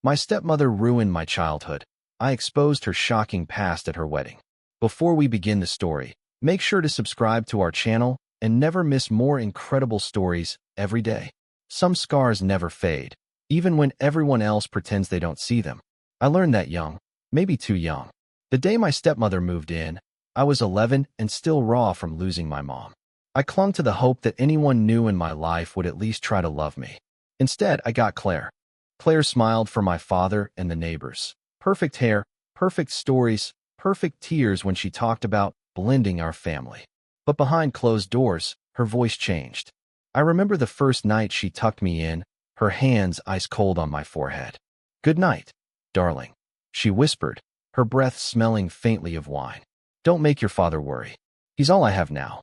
My stepmother ruined my childhood. I exposed her shocking past at her wedding. Before we begin the story, make sure to subscribe to our channel and never miss more incredible stories every day. Some scars never fade, even when everyone else pretends they don't see them. I learned that young, maybe too young. The day my stepmother moved in, I was 11 and still raw from losing my mom. I clung to the hope that anyone new in my life would at least try to love me. Instead, I got Claire. Claire smiled for my father and the neighbors. Perfect hair, perfect stories, perfect tears when she talked about blending our family. But behind closed doors, her voice changed. I remember the first night she tucked me in, her hands ice cold on my forehead. "Good night, darling," she whispered, her breath smelling faintly of wine. "Don't make your father worry. He's all I have now."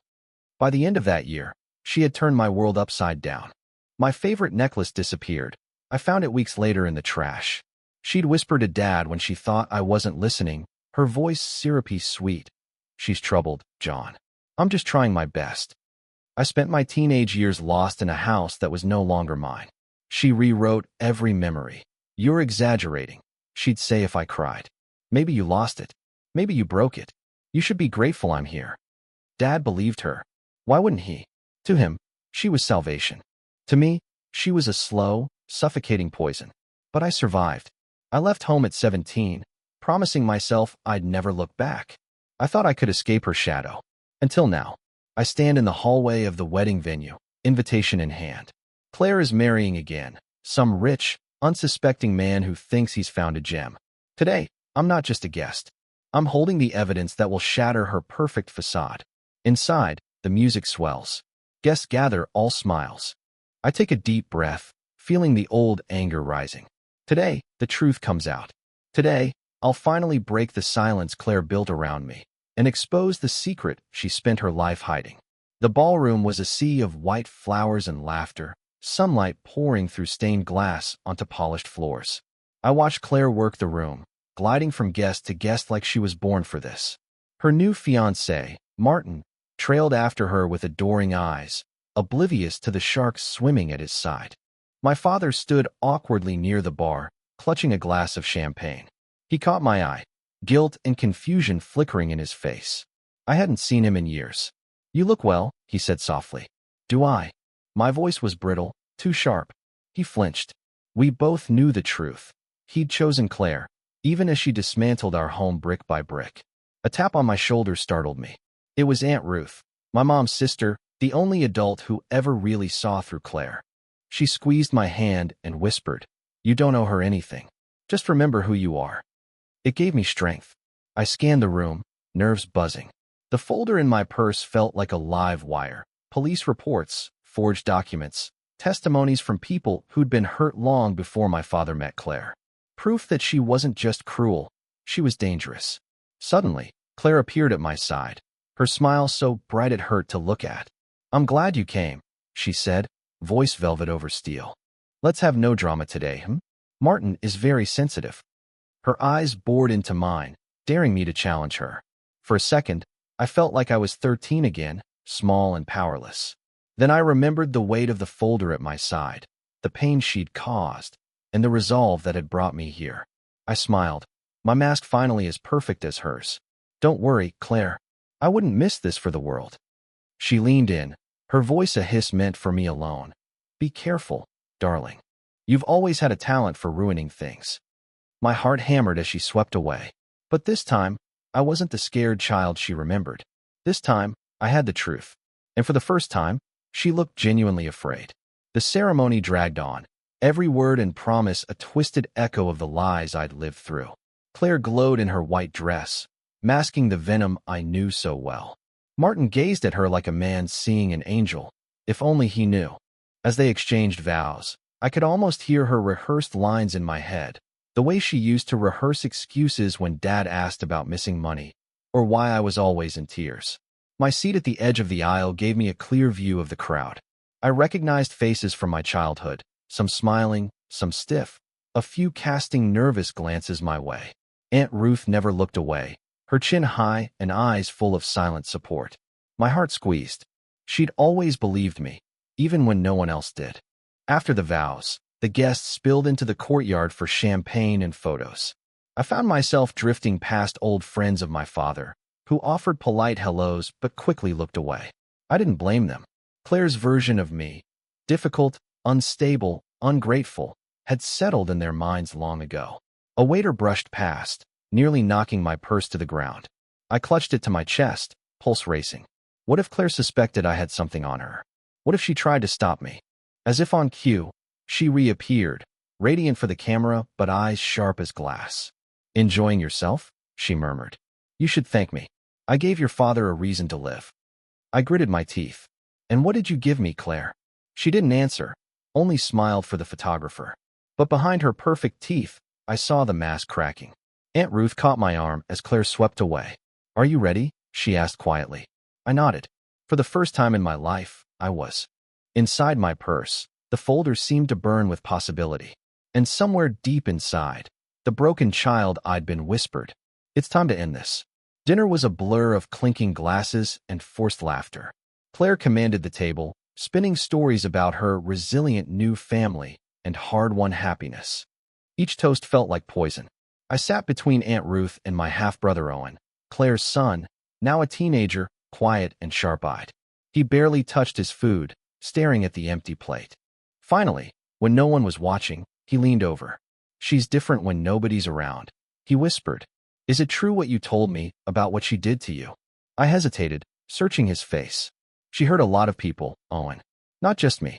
By the end of that year, she had turned my world upside down. My favorite necklace disappeared. I found it weeks later in the trash. She'd whisper to Dad when she thought I wasn't listening, her voice syrupy sweet. "She's troubled, John. I'm just trying my best." I spent my teenage years lost in a house that was no longer mine. She rewrote every memory. "You're exaggerating," she'd say if I cried. "Maybe you lost it. Maybe you broke it. You should be grateful I'm here." Dad believed her. Why wouldn't he? To him, she was salvation. To me, she was a slow, suffocating poison. But I survived. I left home at 17, promising myself I'd never look back. I thought I could escape her shadow. Until now. I stand in the hallway of the wedding venue, invitation in hand. Claire is marrying again, some rich, unsuspecting man who thinks he's found a gem. Today, I'm not just a guest. I'm holding the evidence that will shatter her perfect facade. Inside, the music swells. Guests gather, all smiles. I take a deep breath, feeling the old anger rising. Today, the truth comes out. Today, I'll finally break the silence Claire built around me and expose the secret she spent her life hiding. The ballroom was a sea of white flowers and laughter, sunlight pouring through stained glass onto polished floors. I watched Claire work the room, gliding from guest to guest like she was born for this. Her new fiancé, Martin, trailed after her with adoring eyes, oblivious to the sharks swimming at his side. My father stood awkwardly near the bar, clutching a glass of champagne. He caught my eye, guilt and confusion flickering in his face. I hadn't seen him in years. "You look well," he said softly. "Do I?" My voice was brittle, too sharp. He flinched. We both knew the truth. He'd chosen Claire, even as she dismantled our home brick by brick. A tap on my shoulder startled me. It was Aunt Ruth, my mom's sister, the only adult who ever really saw through Claire. She squeezed my hand and whispered, "You don't owe her anything. Just remember who you are." It gave me strength. I scanned the room, nerves buzzing. The folder in my purse felt like a live wire. Police reports, forged documents, testimonies from people who'd been hurt long before my father met Claire. Proof that she wasn't just cruel, she was dangerous. Suddenly, Claire appeared at my side, her smile so bright it hurt to look at. "I'm glad you came," she said, voice velvet over steel. "Let's have no drama today, Martin is very sensitive." Her eyes bored into mine, daring me to challenge her. For a second, I felt like I was 13 again, small and powerless. Then I remembered the weight of the folder at my side, the pain she'd caused, and the resolve that had brought me here. I smiled. My mask finally as perfect as hers. "Don't worry, Claire. I wouldn't miss this for the world." She leaned in, her voice a hiss meant for me alone. "Be careful, darling. You've always had a talent for ruining things." My heart hammered as she swept away. But this time, I wasn't the scared child she remembered. This time, I had the truth. And for the first time, she looked genuinely afraid. The ceremony dragged on, every word and promise a twisted echo of the lies I'd lived through. Claire glowed in her white dress, masking the venom I knew so well. Martin gazed at her like a man seeing an angel, if only he knew. As they exchanged vows, I could almost hear her rehearsed lines in my head, the way she used to rehearse excuses when Dad asked about missing money, or why I was always in tears. My seat at the edge of the aisle gave me a clear view of the crowd. I recognized faces from my childhood, some smiling, some stiff, a few casting nervous glances my way. Aunt Ruth never looked away, her chin high and eyes full of silent support. My heart squeezed. She'd always believed me, even when no one else did. After the vows, The guests spilled into the courtyard for champagne and photos. I found myself drifting past old friends of my father, who offered polite hellos but quickly looked away. I didn't blame them. Claire's version of me, difficult, unstable, ungrateful, had settled in their minds long ago. A waiter brushed past, nearly knocking my purse to the ground. I clutched it to my chest, pulse racing. What if Claire suspected I had something on her? What if she tried to stop me? As if on cue, she reappeared, radiant for the camera but eyes sharp as glass. "Enjoying yourself?" she murmured. "You should thank me. I gave your father a reason to live." I gritted my teeth. "And what did you give me, Claire?" She didn't answer, only smiled for the photographer. But behind her perfect teeth, I saw the mask cracking. Aunt Ruth caught my arm as Claire swept away. "Are you ready?" she asked quietly. I nodded. For the first time in my life, I was. Inside my purse, the folder seemed to burn with possibility. And somewhere deep inside, the broken child I'd been whispered, "It's time to end this." Dinner was a blur of clinking glasses and forced laughter. Claire commanded the table, spinning stories about her resilient new family and hard-won happiness. Each toast felt like poison. I sat between Aunt Ruth and my half-brother Owen, Claire's son, now a teenager, quiet and sharp-eyed. He barely touched his food, staring at the empty plate. Finally, when no one was watching, he leaned over. "She's different when nobody's around," he whispered. "Is it true what you told me about what she did to you?" I hesitated, searching his face. "She hurt a lot of people, Owen. Not just me."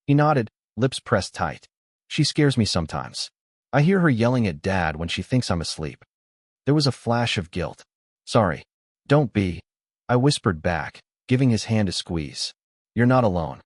He nodded, lips pressed tight. "She scares me sometimes. I hear her yelling at Dad when she thinks I'm asleep." There was a flash of guilt. "Sorry. Don't be," I whispered back, giving his hand a squeeze. "You're not alone."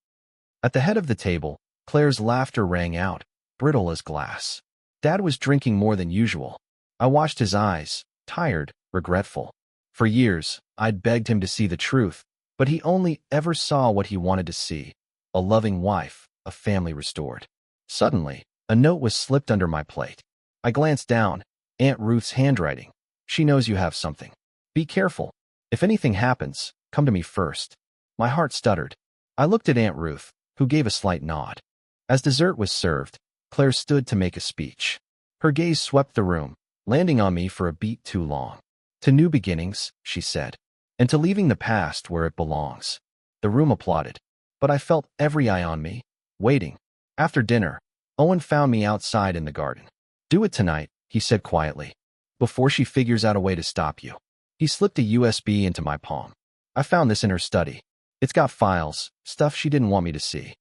At the head of the table, Claire's laughter rang out, brittle as glass. Dad was drinking more than usual. I watched his eyes, tired, regretful. For years, I'd begged him to see the truth, but he only ever saw what he wanted to see: a loving wife, a family restored. Suddenly, a note was slipped under my plate. I glanced down. Aunt Ruth's handwriting. "She knows you have something. Be careful. If anything happens, come to me first." My heart stuttered. I looked at Aunt Ruth, who gave a slight nod. As dessert was served, Claire stood to make a speech. Her gaze swept the room, landing on me for a beat too long. "To new beginnings," she said, "and to leaving the past where it belongs." The room applauded, but I felt every eye on me, waiting. After dinner, Owen found me outside in the garden. "Do it tonight," he said quietly, "before she figures out a way to stop you." He slipped a USB into my palm. "I found this in her study. It's got files, stuff she didn't want me to see."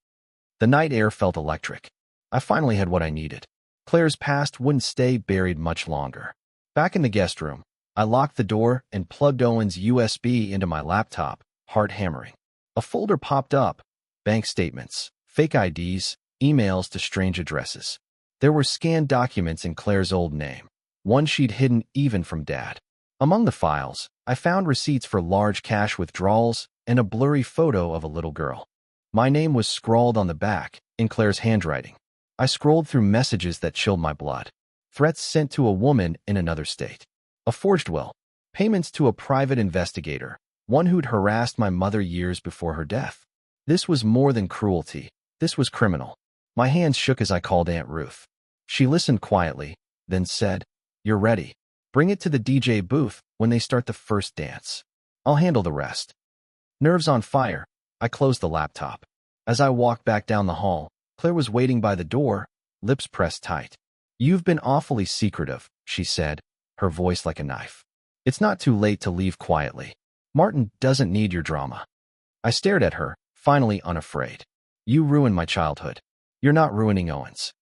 The night air felt electric. I finally had what I needed. Claire's past wouldn't stay buried much longer. Back in the guest room, I locked the door and plugged Owen's USB into my laptop, heart hammering. A folder popped up: bank statements, fake IDs, emails to strange addresses. There were scanned documents in Claire's old name, one she'd hidden even from Dad. Among the files, I found receipts for large cash withdrawals and a blurry photo of a little girl. My name was scrawled on the back, in Claire's handwriting. I scrolled through messages that chilled my blood. Threats sent to a woman in another state. A forged will. Payments to a private investigator, one who'd harassed my mother years before her death. This was more than cruelty. This was criminal. My hands shook as I called Aunt Ruth. She listened quietly, then said, "You're ready. Bring it to the DJ booth when they start the first dance. I'll handle the rest." Nerves on fire, I closed the laptop. As I walked back down the hall, Claire was waiting by the door, lips pressed tight. "You've been awfully secretive," she said, her voice like a knife. "It's not too late to leave quietly. Martin doesn't need your drama." I stared at her, finally unafraid. "You ruined my childhood. You're not ruining Owen's."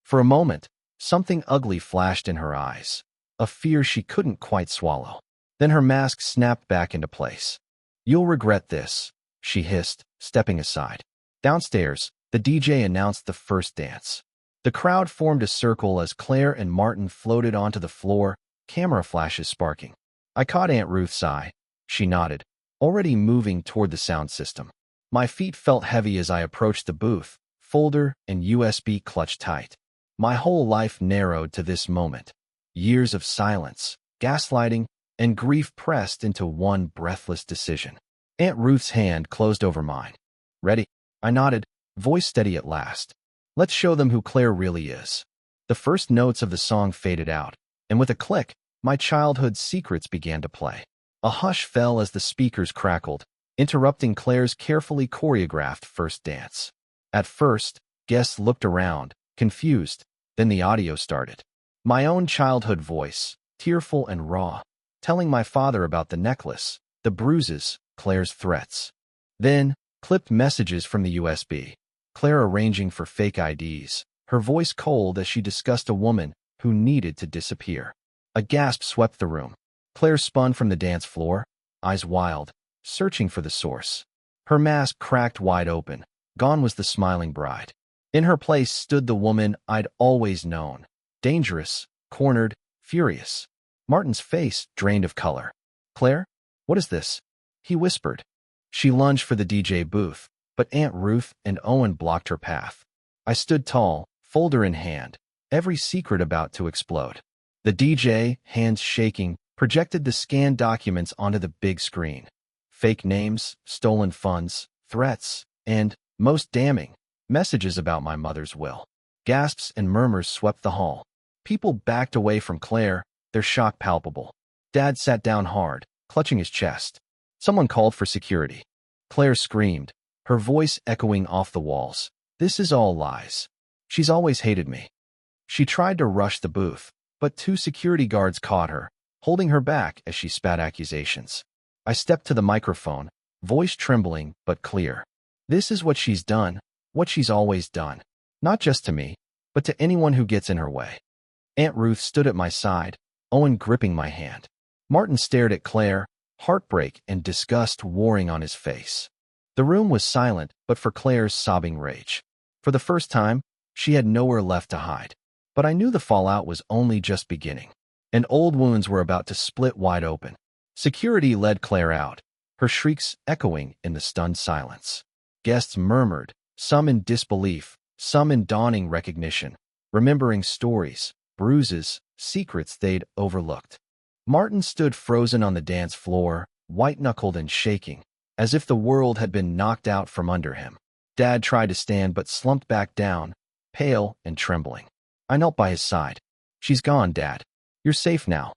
For a moment, something ugly flashed in her eyes, a fear she couldn't quite swallow. Then her mask snapped back into place. "You'll regret this," she hissed, stepping aside. Downstairs, the DJ announced the first dance. The crowd formed a circle as Claire and Martin floated onto the floor, camera flashes sparking. I caught Aunt Ruth's eye. She nodded, already moving toward the sound system. My feet felt heavy as I approached the booth, folder and USB clutched tight. My whole life narrowed to this moment. Years of silence, gaslighting, and grief pressed into one breathless decision. Aunt Ruth's hand closed over mine. "Ready?" I nodded, voice steady at last. Let's show them who Claire really is. The first notes of the song faded out, and with a click, my childhood's secrets began to play. A hush fell as the speakers crackled, interrupting Claire's carefully choreographed first dance. At first, guests looked around, confused, then the audio started. My own childhood voice, tearful and raw, telling my father about the necklace, the bruises, Claire's threats. Then, clipped messages from the USB. Claire arranging for fake IDs, her voice cold as she discussed a woman who needed to disappear. A gasp swept the room. Claire spun from the dance floor, eyes wild, searching for the source. Her mask cracked wide open. Gone was the smiling bride. In her place stood the woman I'd always known. Dangerous, cornered, furious. Martin's face drained of color. "Claire? What is this?" he whispered. She lunged for the DJ booth, but Aunt Ruth and Owen blocked her path. I stood tall, folder in hand, every secret about to explode. The DJ, hands shaking, projected the scanned documents onto the big screen. Fake names, stolen funds, threats, and, most damning, messages about my mother's will. Gasps and murmurs swept the hall. People backed away from Claire, their shock palpable. Dad sat down hard, clutching his chest. Someone called for security. Claire screamed, her voice echoing off the walls. "This is all lies. She's always hated me." She tried to rush the booth, but 2 security guards caught her, holding her back as she spat accusations. I stepped to the microphone, voice trembling but clear. "This is what she's done, what she's always done. Not just to me, but to anyone who gets in her way." Aunt Ruth stood at my side, Owen gripping my hand. Martin stared at Claire, heartbreak and disgust warring on his face. The room was silent, but for Claire's sobbing rage. For the first time, she had nowhere left to hide. But I knew the fallout was only just beginning, and old wounds were about to split wide open. Security led Claire out, her shrieks echoing in the stunned silence. Guests murmured, some in disbelief, some in dawning recognition, remembering stories, bruises, secrets they'd overlooked. Martin stood frozen on the dance floor, white-knuckled and shaking, as if the world had been knocked out from under him. Dad tried to stand but slumped back down, pale and trembling. I knelt by his side. "She's gone, Dad. You're safe now."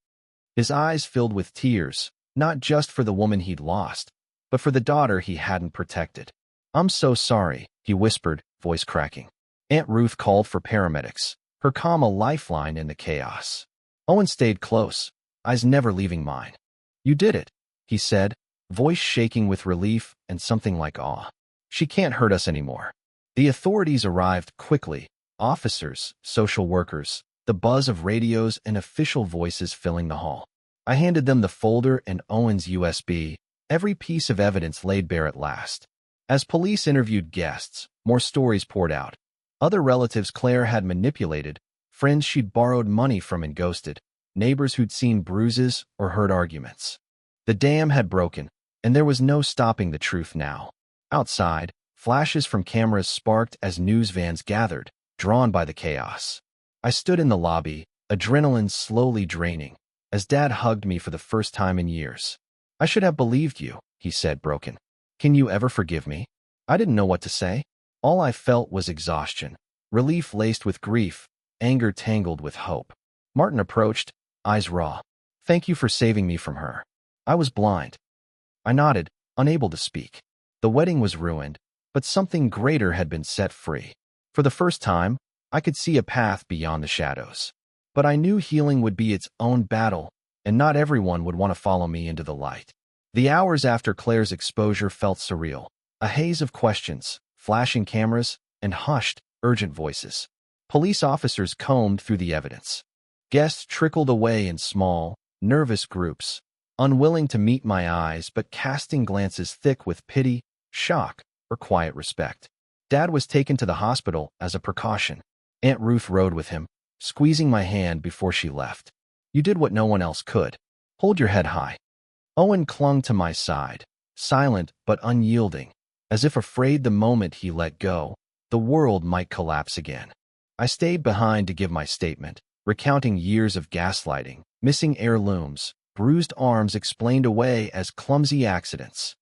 His eyes filled with tears, not just for the woman he'd lost, but for the daughter he hadn't protected. "I'm so sorry," he whispered, voice cracking. Aunt Ruth called for paramedics, her calm a lifeline in the chaos. Owen stayed close, eyes never leaving mine. "You did it," he said, voice shaking with relief and something like awe. "She can't hurt us anymore." The authorities arrived quickly, officers, social workers, the buzz of radios and official voices filling the hall. I handed them the folder and Owen's USB, every piece of evidence laid bare at last. As police interviewed guests, more stories poured out. Other relatives Claire had manipulated, friends she'd borrowed money from and ghosted, neighbors who'd seen bruises or heard arguments. The dam had broken, and there was no stopping the truth now. Outside, flashes from cameras sparked as news vans gathered, drawn by the chaos. I stood in the lobby, adrenaline slowly draining, as Dad hugged me for the first time in years. "I should have believed you," he said, broken. "Can you ever forgive me?" I didn't know what to say. All I felt was exhaustion, relief laced with grief, anger tangled with hope. Martin approached, eyes raw. "Thank you for saving me from her. I was blind." I nodded, unable to speak. The wedding was ruined, but something greater had been set free. For the first time, I could see a path beyond the shadows. But I knew healing would be its own battle, and not everyone would want to follow me into the light. The hours after Claire's exposure felt surreal, a haze of questions, flashing cameras, and hushed, urgent voices. Police officers combed through the evidence. Guests trickled away in small, nervous groups, unwilling to meet my eyes but casting glances thick with pity, shock, or quiet respect. Dad was taken to the hospital as a precaution. Aunt Ruth rode with him, squeezing my hand before she left. "You did what no one else could. Hold your head high." Owen clung to my side, silent but unyielding, as if afraid the moment he let go, the world might collapse again. I stayed behind to give my statement, recounting years of gaslighting, missing heirlooms, bruised arms explained away as clumsy accidents.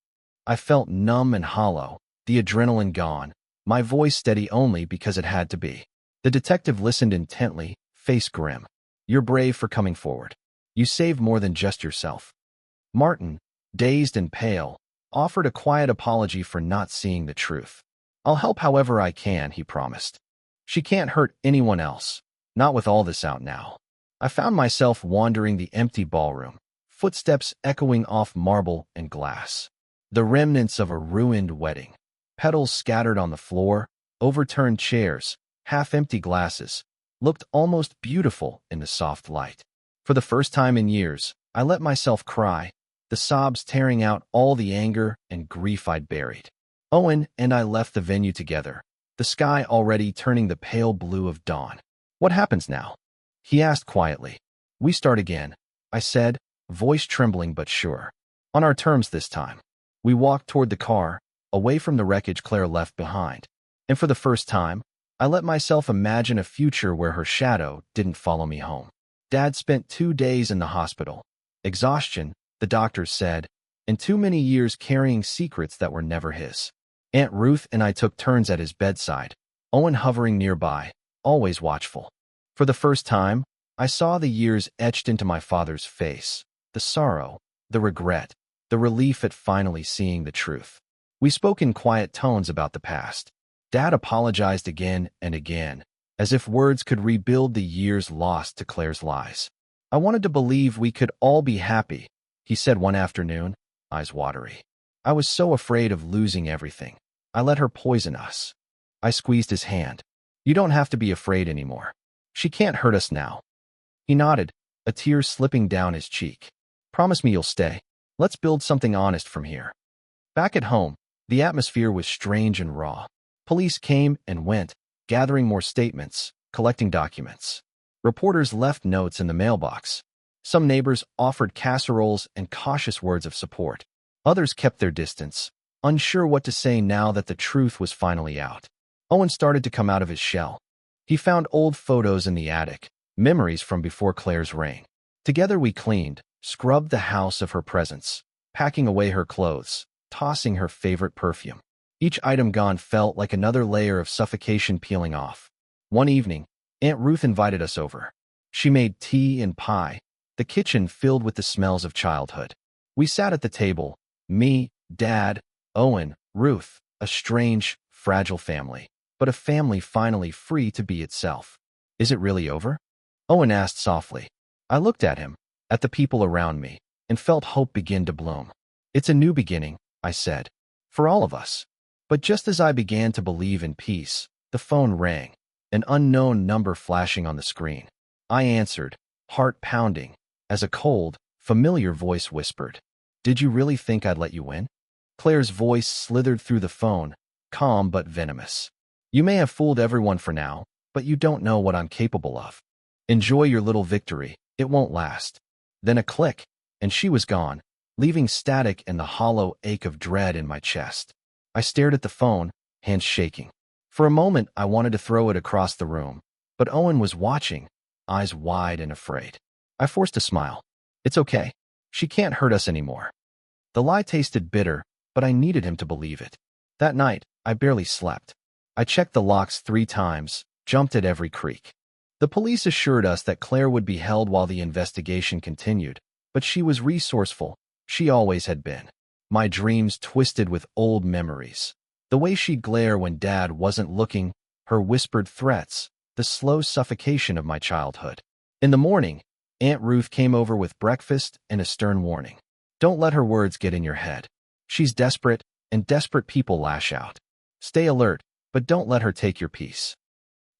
I felt numb and hollow, the adrenaline gone, my voice steady only because it had to be. The detective listened intently, face grim. You're brave for coming forward. You saved more than just yourself. Martin, dazed and pale, offered a quiet apology for not seeing the truth. I'll help however I can, he promised. She can't hurt anyone else, not with all this out now. I found myself wandering the empty ballroom, footsteps echoing off marble and glass. The remnants of a ruined wedding. Petals scattered on the floor, overturned chairs, half-empty glasses, looked almost beautiful in the soft light. For the first time in years, I let myself cry, the sobs tearing out all the anger and grief I'd buried. Owen and I left the venue together, the sky already turning the pale blue of dawn. What happens now? He asked quietly. We start again, I said, voice trembling but sure. On our terms this time. We walked toward the car, away from the wreckage Claire left behind. And for the first time, I let myself imagine a future where her shadow didn't follow me home. Dad spent 2 days in the hospital. Exhaustion, the doctors said, and too many years carrying secrets that were never his. Aunt Ruth and I took turns at his bedside, Owen hovering nearby, always watchful. For the first time, I saw the years etched into my father's face, the sorrow, the regret, the relief at finally seeing the truth. We spoke in quiet tones about the past. Dad apologized again and again, as if words could rebuild the years lost to Claire's lies. I wanted to believe we could all be happy, he said one afternoon, eyes watery. I was so afraid of losing everything. I let her poison us. I squeezed his hand. You don't have to be afraid anymore. She can't hurt us now. He nodded, a tear slipping down his cheek. Promise me you'll stay. Let's build something honest from here. Back at home, the atmosphere was strange and raw. Police came and went, gathering more statements, collecting documents. Reporters left notes in the mailbox. Some neighbors offered casseroles and cautious words of support. Others kept their distance, unsure what to say now that the truth was finally out. Owen started to come out of his shell. He found old photos in the attic, memories from before Claire's reign. Together we cleaned, scrubbed the house of her presence, packing away her clothes, tossing her favorite perfume. Each item gone felt like another layer of suffocation peeling off. One evening, Aunt Ruth invited us over. She made tea and pie, the kitchen filled with the smells of childhood. We sat at the table, me, Dad, Owen, Ruth, a strange, fragile family, but a family finally free to be itself. Is it really over? Owen asked softly. I looked at him, at the people around me, and felt hope begin to bloom. It's a new beginning, I said, for all of us. But just as I began to believe in peace, the phone rang, an unknown number flashing on the screen. I answered, heart pounding, as a cold, familiar voice whispered, Did you really think I'd let you win? Claire's voice slithered through the phone, calm but venomous. You may have fooled everyone for now, but you don't know what I'm capable of. Enjoy your little victory, it won't last. Then a click, and she was gone, leaving static and the hollow ache of dread in my chest. I stared at the phone, hands shaking. For a moment, I wanted to throw it across the room, but Owen was watching, eyes wide and afraid. I forced a smile. It's okay. She can't hurt us anymore. The lie tasted bitter, but I needed him to believe it. That night, I barely slept. I checked the locks 3 times, jumped at every creak. The police assured us that Claire would be held while the investigation continued, but she was resourceful. She always had been. My dreams twisted with old memories. The way she'd glare when Dad wasn't looking, her whispered threats, the slow suffocation of my childhood. In the morning, Aunt Ruth came over with breakfast and a stern warning. Don't let her words get in your head. She's desperate, and desperate people lash out. Stay alert, but don't let her take your peace.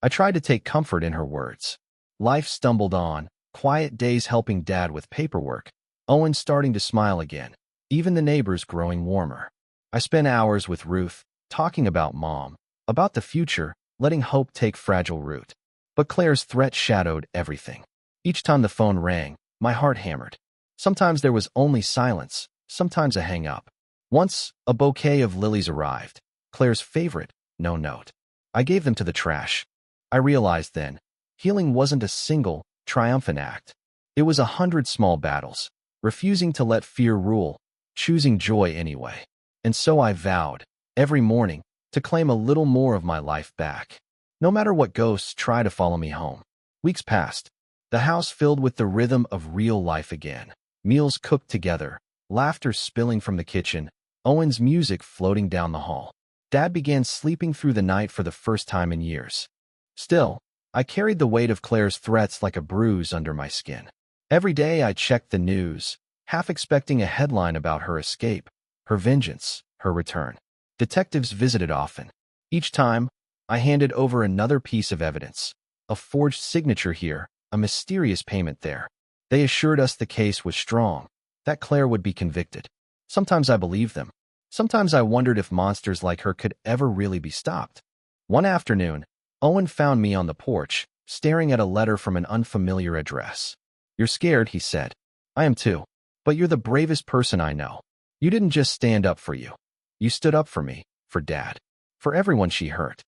I tried to take comfort in her words. Life stumbled on, quiet days helping Dad with paperwork, Owen starting to smile again, even the neighbors growing warmer. I spent hours with Ruth, talking about Mom, about the future, letting hope take fragile root. But Claire's threat shadowed everything. Each time the phone rang, my heart hammered. Sometimes there was only silence, sometimes a hang-up. Once, a bouquet of lilies arrived, Claire's favorite, no note. I gave them to the trash. I realized then, healing wasn't a single, triumphant act. It was 100 small battles, refusing to let fear rule, choosing joy anyway. And so I vowed, every morning, to claim a little more of my life back. No matter what ghosts try to follow me home. Weeks passed. The house filled with the rhythm of real life again. Meals cooked together, laughter spilling from the kitchen, Owen's music floating down the hall. Dad began sleeping through the night for the first time in years. Still, I carried the weight of Claire's threats like a bruise under my skin. Every day I checked the news, half expecting a headline about her escape, her vengeance, her return. Detectives visited often. Each time, I handed over another piece of evidence. A forged signature here, a mysterious payment there. They assured us the case was strong, that Claire would be convicted. Sometimes I believed them. Sometimes I wondered if monsters like her could ever really be stopped. One afternoon, Owen found me on the porch, staring at a letter from an unfamiliar address. "You're scared," he said. "I am too. But you're the bravest person I know. You didn't just stand up for you. You stood up for me, for Dad, for everyone she hurt."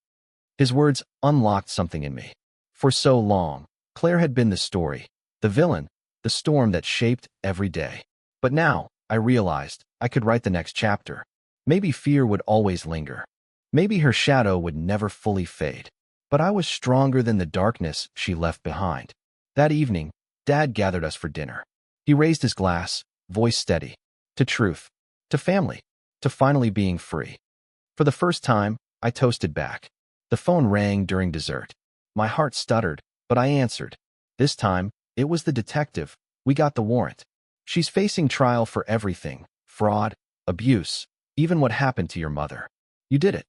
His words unlocked something in me. For so long, Claire had been the story, the villain, the storm that shaped every day. But now, I realized, I could write the next chapter. Maybe fear would always linger. Maybe her shadow would never fully fade. But I was stronger than the darkness she left behind. That evening, Dad gathered us for dinner. He raised his glass, voice steady, to truth, to family, to finally being free. For the first time, I toasted back. The phone rang during dessert. My heart stuttered, but I answered. This time, it was the detective. "We got the warrant. She's facing trial for everything, fraud, abuse, even what happened to your mother. You did it."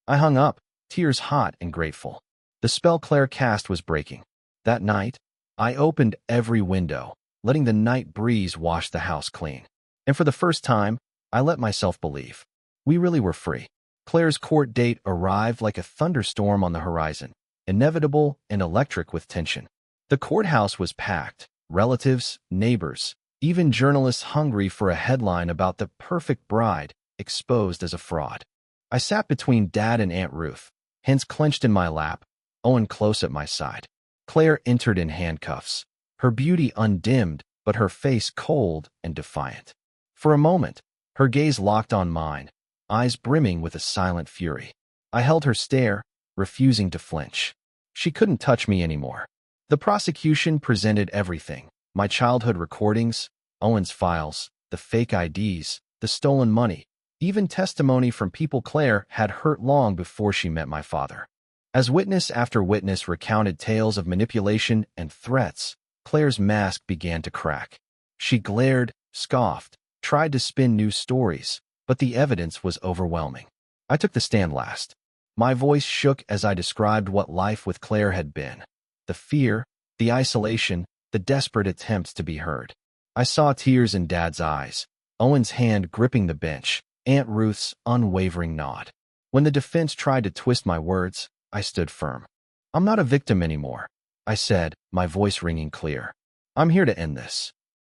I hung up, tears hot and grateful. The spell Claire cast was breaking. That night, I opened every window, letting the night breeze wash the house clean. And for the first time, I let myself believe. We really were free. Claire's court date arrived like a thunderstorm on the horizon, inevitable and electric with tension. The courthouse was packed, relatives, neighbors, even journalists hungry for a headline about the perfect bride exposed as a fraud. I sat between Dad and Aunt Ruth, hands clenched in my lap, Owen close at my side. Claire entered in handcuffs, her beauty undimmed, but her face cold and defiant. For a moment, her gaze locked on mine, eyes brimming with a silent fury. I held her stare, refusing to flinch. She couldn't touch me anymore. The prosecution presented everything. My childhood recordings, Owen's files, the fake IDs, the stolen money, even testimony from people Claire had hurt long before she met my father. As witness after witness recounted tales of manipulation and threats, Claire's mask began to crack. She glared, scoffed, tried to spin new stories, but the evidence was overwhelming. I took the stand last. My voice shook as I described what life with Claire had been. The fear, the isolation, the desperate attempts to be heard. I saw tears in Dad's eyes, Owen's hand gripping the bench, Aunt Ruth's unwavering nod. When the defense tried to twist my words, I stood firm. "I'm not a victim anymore," I said, my voice ringing clear. "I'm here to end this."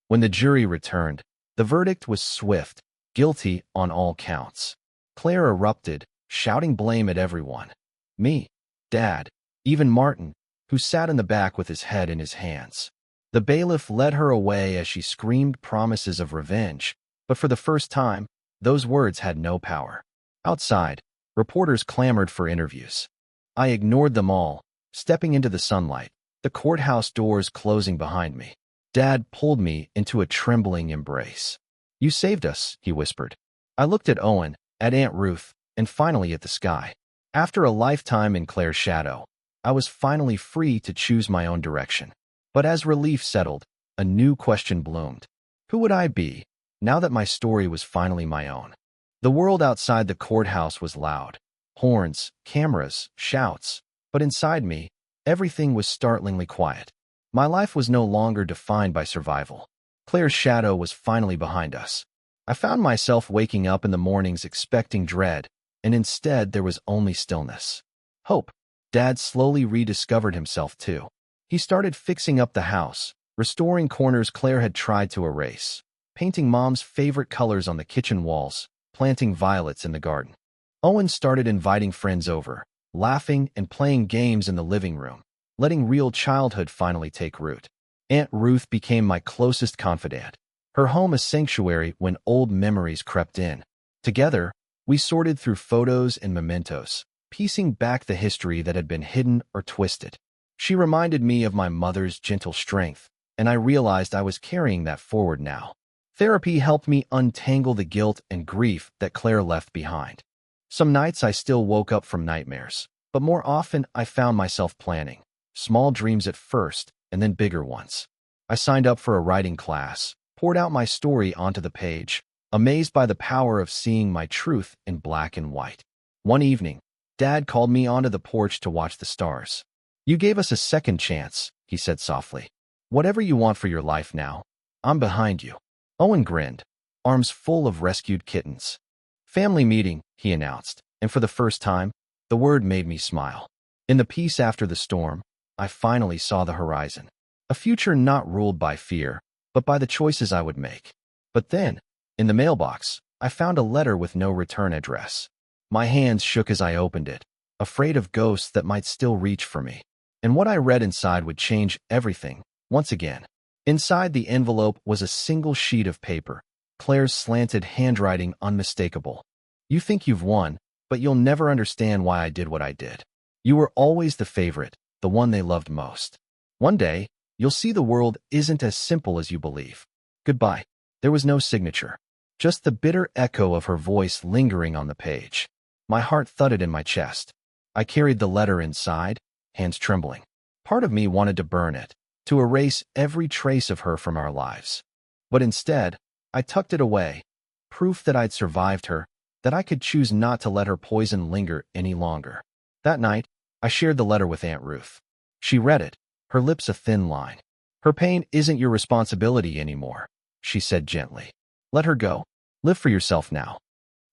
When the jury returned, the verdict was swift, guilty on all counts. Claire erupted, shouting blame at everyone. Me, Dad, even Martin, who sat in the back with his head in his hands. The bailiff led her away as she screamed promises of revenge, but for the first time, those words had no power. Outside, reporters clamored for interviews. I ignored them all, stepping into the sunlight, the courthouse doors closing behind me. Dad pulled me into a trembling embrace. "You saved us," he whispered. I looked at Owen, at Aunt Ruth, and finally at the sky. After a lifetime in Claire's shadow, I was finally free to choose my own direction. But as relief settled, a new question bloomed. Who would I be, now that my story was finally my own? The world outside the courthouse was loud. Horns, cameras, shouts. But inside me, everything was startlingly quiet. My life was no longer defined by survival. Claire's shadow was finally behind us. I found myself waking up in the mornings expecting dread, and instead there was only stillness. Hope. Dad slowly rediscovered himself too. He started fixing up the house, restoring corners Claire had tried to erase, painting Mom's favorite colors on the kitchen walls, planting violets in the garden. Owen started inviting friends over, laughing and playing games in the living room, letting real childhood finally take root. Aunt Ruth became my closest confidant, her home a sanctuary when old memories crept in. Together, we We sorted through photos and mementos, piecing back the history that had been hidden or twisted. She reminded me of my mother's gentle strength, and I realized I was carrying that forward now. Therapy helped me untangle the guilt and grief that Claire left behind. Some nights I still woke up from nightmares, but more often I found myself planning. Small dreams at first, and then bigger ones. I signed up for a writing class, poured out my story onto the page, amazed by the power of seeing my truth in black and white. One evening, Dad called me onto the porch to watch the stars. "You gave us a second chance," he said softly. "Whatever you want for your life now, I'm behind you." Owen grinned, arms full of rescued kittens. "Family meeting," he announced, and for the first time, the word made me smile. In the peace after the storm, I finally saw the horizon. A future not ruled by fear, but by the choices I would make. But then, in the mailbox, I found a letter with no return address. My hands shook as I opened it, afraid of ghosts that might still reach for me. And what I read inside would change everything, once again. Inside the envelope was a single sheet of paper, Claire's slanted handwriting unmistakable. "You think you've won, but you'll never understand why I did what I did. You were always the favorite, the one they loved most. One day, you'll see the world isn't as simple as you believe. Goodbye." There was no signature, just the bitter echo of her voice lingering on the page. My heart thudded in my chest. I carried the letter inside, hands trembling. Part of me wanted to burn it, to erase every trace of her from our lives. But instead, I tucked it away, proof that I'd survived her, that I could choose not to let her poison linger any longer. That night, I shared the letter with Aunt Ruth. She read it, her lips a thin line. "Her pain isn't your responsibility anymore," she said gently. "Let her go. Live for yourself now."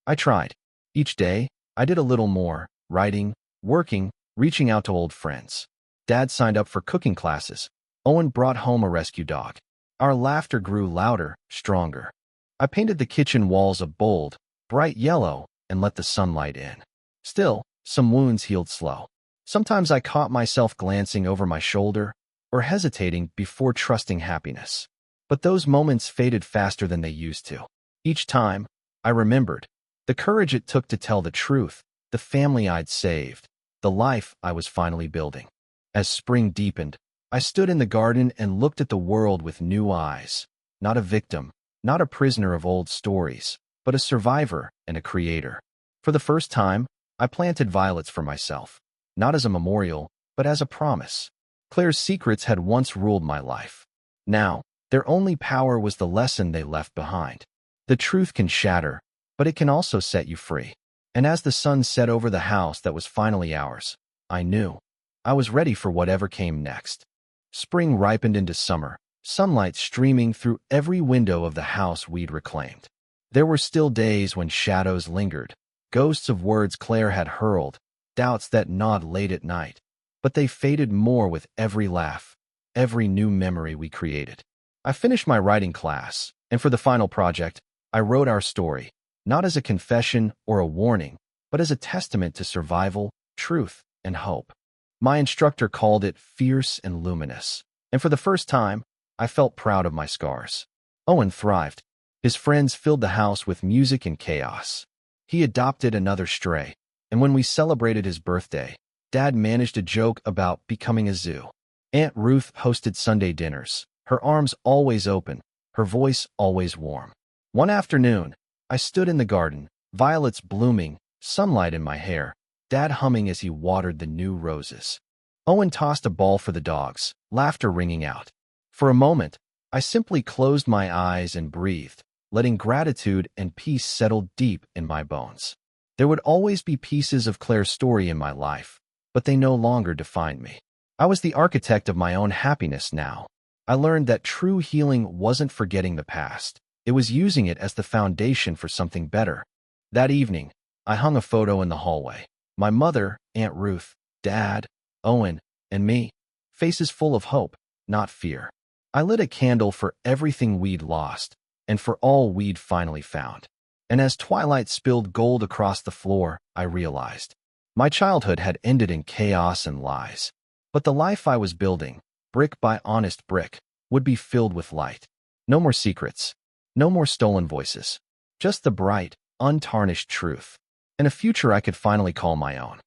I tried. Each day, I did a little more, writing, working, reaching out to old friends. Dad signed up for cooking classes. Owen brought home a rescue dog. Our laughter grew louder, stronger. I painted the kitchen walls a bold, bright yellow and let the sunlight in. Still, some wounds healed slow. Sometimes I caught myself glancing over my shoulder or hesitating before trusting happiness. But those moments faded faster than they used to. Each time, I remembered the courage it took to tell the truth, the family I'd saved, the life I was finally building. As spring deepened, I stood in the garden and looked at the world with new eyes. Not a victim, not a prisoner of old stories, but a survivor and a creator. For the first time, I planted violets for myself, not as a memorial, but as a promise. Claire's secrets had once ruled my life. Now, their only power was the lesson they left behind. The truth can shatter, but it can also set you free. And as the sun set over the house that was finally ours, I knew I was ready for whatever came next. Spring ripened into summer, sunlight streaming through every window of the house we'd reclaimed. There were still days when shadows lingered, ghosts of words Claire had hurled, doubts that gnawed late at night. But they faded more with every laugh, every new memory we created. I finished my writing class, and for the final project, I wrote our story, not as a confession or a warning, but as a testament to survival, truth, and hope. My instructor called it fierce and luminous, and for the first time, I felt proud of my scars. Owen thrived. His friends filled the house with music and chaos. He adopted another stray, and when we celebrated his birthday, Dad managed a joke about becoming a zoo. Aunt Ruth hosted Sunday dinners, her arms always open, her voice always warm. One afternoon, I stood in the garden, violets blooming, sunlight in my hair, Dad humming as he watered the new roses. Owen tossed a ball for the dogs, laughter ringing out. For a moment, I simply closed my eyes and breathed, letting gratitude and peace settle deep in my bones. There would always be pieces of Claire's story in my life, but they no longer defined me. I was the architect of my own happiness now. I learned that true healing wasn't forgetting the past. It was using it as the foundation for something better. That evening, I hung a photo in the hallway. My mother, Aunt Ruth, Dad, Owen, and me, faces full of hope, not fear. I lit a candle for everything we'd lost, and for all we'd finally found. And as twilight spilled gold across the floor, I realized my childhood had ended in chaos and lies. But the life I was building, brick by honest brick, would be filled with light. No more secrets, no more stolen voices, just the bright, untarnished truth. and a future I could finally call my own.